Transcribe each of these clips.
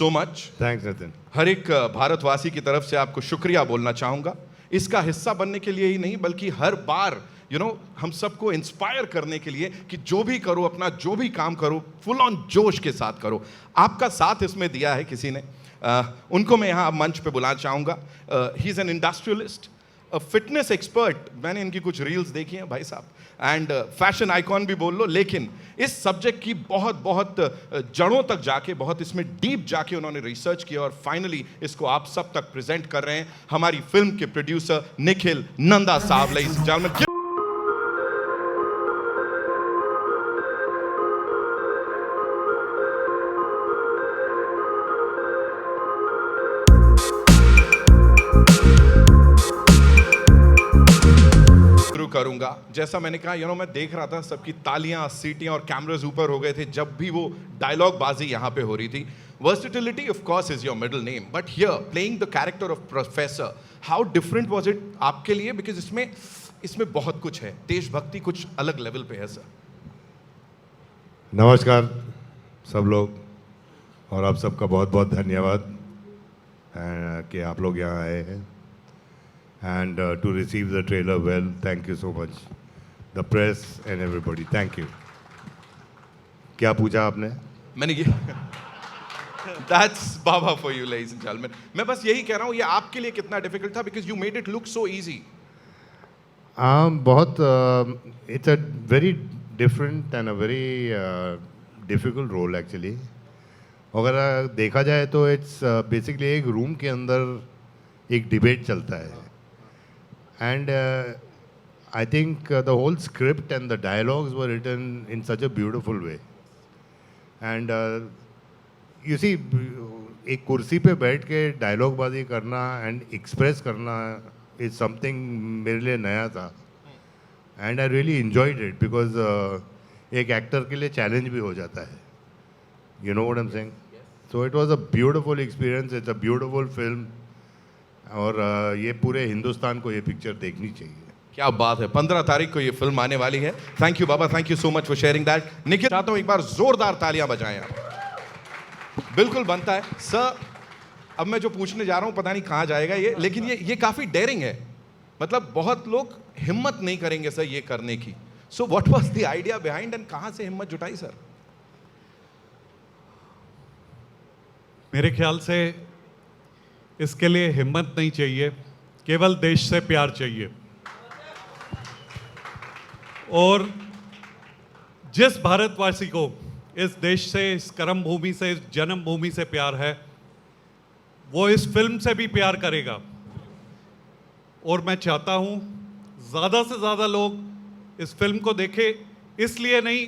So much. Thanks Nitin. हर एक भारतवासी की तरफ से आपको शुक्रिया बोलना चाहूंगा, इसका हिस्सा बनने के लिए ही नहीं बल्कि हर बार हम सबको इंस्पायर करने के लिए कि जो भी करो, अपना जो भी काम करो, फुल ऑन जोश के साथ करो। आपका साथ इसमें दिया है किसी ने, उनको मैं यहाँ मंच पे बुलाना चाहूँगा। He is an industrialist, fitness expert, मैंने इनकी कुछ रील्स देखी हैं भाई साहब, एंड फैशन आइकॉन भी बोल लो, लेकिन इस सब्जेक्ट की बहुत जड़ों तक जाके, बहुत इसमें डीप जाके उन्होंने रिसर्च किया और फाइनली इसको आप सब तक प्रेजेंट कर रहे हैं। हमारी फिल्म के प्रोड्यूसर निखिल नंदा साहब, लेडीज एंड जेंटलमैन। करूंगा, जैसा मैंने कहा, मैं देख रहा था सबकी तालियां, सीटियां और कैमरास ऊपर हो गए थे जब भी वो डायलॉग बाजी यहां पे हो रही थी। Versatility of course is your middle name, but here playing the character of professor, how different was it आपके लिए? बिकॉज इसमें बहुत कुछ है, देशभक्ति कुछ अलग लेवल पे है सर। नमस्कार सब लोग, और आप सबका बहुत बहुत धन्यवाद कि आप लोग यहाँ आए हैं and to receive the trailer well. Thank you so much, the press and everybody. Thank you. क्या पूछा आपने? मैंने ये That's Baba for you, ladies and gentlemen. मैं बस यही कह रहा हूँ, ये आपके लिए कितना डिफिकल्ट था, because you made it look so easy. बहुत it's a very different and a very difficult role actually. अगर देखा जाए तो it's basically एक रूम के अंदर एक डिबेट चलता है, and I think the whole script and the dialogues were written in such a beautiful way, and you see, एक कुर्सी पे बैठ के डायलॉग बाजी करना एंड एक्सप्रेस करना इज समथिंग मेरे लिए नया था, and I really enjoyed it because एक एक्टर के लिए चैलेंज भी हो जाता है, you know what I am saying. So it was a beautiful experience, it's a beautiful film, और ये पूरे हिंदुस्तान को ये पिक्चर देखनी चाहिए। क्या बात है, 15 तारीख को ये फिल्म आने वाली है। Thank you Baba, thank you so much for sharing that. Nikhil, चाहता हूं एक बार जोरदार तालियां बजाएं आप। बिल्कुल बनता है सर। अब मैं जो पूछने जा रहा हूं पता नहीं कहां जाएगा ये, लेकिन ये काफी डेयरिंग है, मतलब बहुत लोग हिम्मत नहीं करेंगे सर ये करने की। So what was the idea behind and कहां से हिम्मत जुटाई सर? मेरे ख्याल से इसके लिए हिम्मत नहीं चाहिए, केवल देश से प्यार चाहिए। और जिस भारतवासी को इस देश से, इस कर्म भूमि से, इस जन्मभूमि से प्यार है, वो इस फिल्म से भी प्यार करेगा। और मैं चाहता हूँ ज़्यादा से ज़्यादा लोग इस फिल्म को देखें, इसलिए नहीं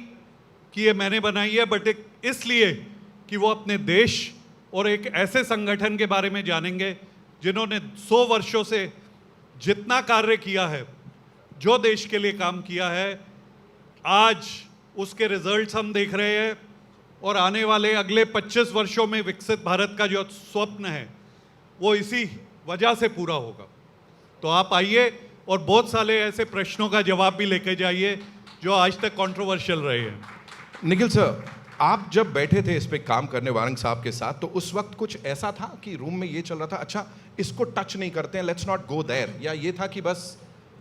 कि ये मैंने बनाई है, बट इसलिए कि वो अपने देश और एक ऐसे संगठन के बारे में जानेंगे जिन्होंने 100 वर्षों से जितना कार्य किया है, जो देश के लिए काम किया है, आज उसके रिजल्ट्स हम देख रहे हैं, और आने वाले अगले 25 वर्षों में विकसित भारत का जो स्वप्न है वो इसी वजह से पूरा होगा। तो आप आइए और बहुत सारे ऐसे प्रश्नों का जवाब भी लेके जाइए जो आज तक कंट्रोवर्शियल रहे हैं। निखिल सर, आप जब बैठे थे इस पे काम करने वारंग साहब के साथ, तो उस वक्त कुछ ऐसा था कि रूम में ये चल रहा था, अच्छा इसको टच नहीं करते हैं, लेट्स नॉट गो देयर, या ये था कि बस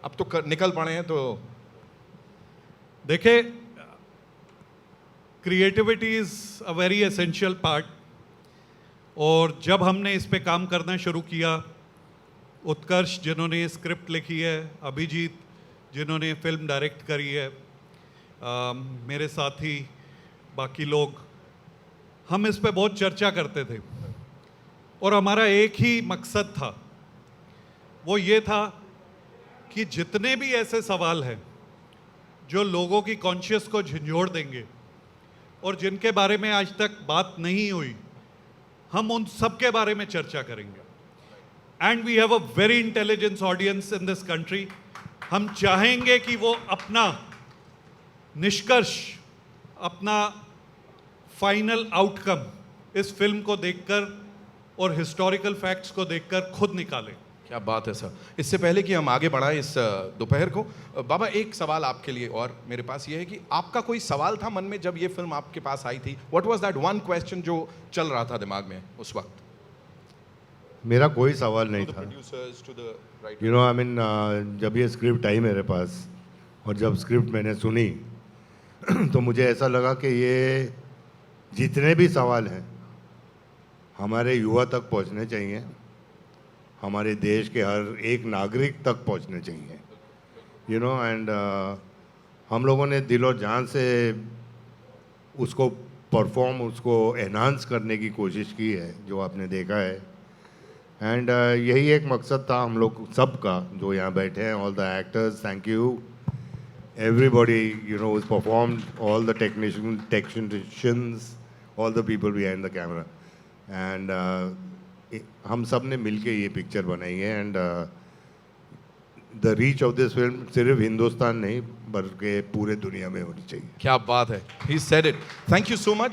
अब तो निकल पड़े हैं? तो देखिए, creativity is a very essential part, और जब हमने इस पे काम करना शुरू किया, उत्कर्ष जिन्होंने ये स्क्रिप्ट लिखी है, अभिजीत जिन्होंने फिल्म डायरेक्ट करी है, मेरे साथी बाकी लोग, हम इस पे बहुत चर्चा करते थे, और हमारा एक ही मकसद था, वो ये था कि जितने भी ऐसे सवाल हैं जो लोगों की कॉन्शियस को झंझोड़ देंगे और जिनके बारे में आज तक बात नहीं हुई, हम उन सब के बारे में चर्चा करेंगे। And we have a very intelligence audience in this country. हम चाहेंगे कि वो अपना निष्कर्ष, अपना फाइनल आउटकम इस फिल्म को देखकर और हिस्टोरिकल फैक्ट्स को देखकर खुद निकालें। क्या बात है सर। इससे पहले कि हम आगे बढ़ाएं इस दोपहर को, बाबा एक सवाल आपके लिए और मेरे पास ये है कि आपका कोई सवाल था मन में जब ये फिल्म आपके पास आई थी? What was that one question जो चल रहा था दिमाग में उस वक्त? मेरा कोई सवाल नहीं था। Producers to the writer. You know I mean जब ये स्क्रिप्ट आई मेरे पास और जब स्क्रिप्ट मैंने सुनी तो मुझे ऐसा लगा कि ये जितने भी सवाल हैं हमारे युवा तक पहुंचने चाहिए, हमारे देश के हर एक नागरिक तक पहुंचने चाहिए, यू नो। एंड हम लोगों ने दिल और जान से उसको परफॉर्म, उसको एनहांस करने की कोशिश की है, जो आपने देखा है। एंड यही एक मकसद था हम लोग सबका जो यहाँ बैठे हैं, all the actors, thank you everybody, you know, who's performed, all the technicians, all the people behind the camera. And हम सब ने मिलके ये पिक्चर बनाई है। And the reach of this film सिर्फ हिंदुस्तान नहीं बल्कि पूरे दुनिया में होनी चाहिए। क्या बात है, he said it. Thank you so much.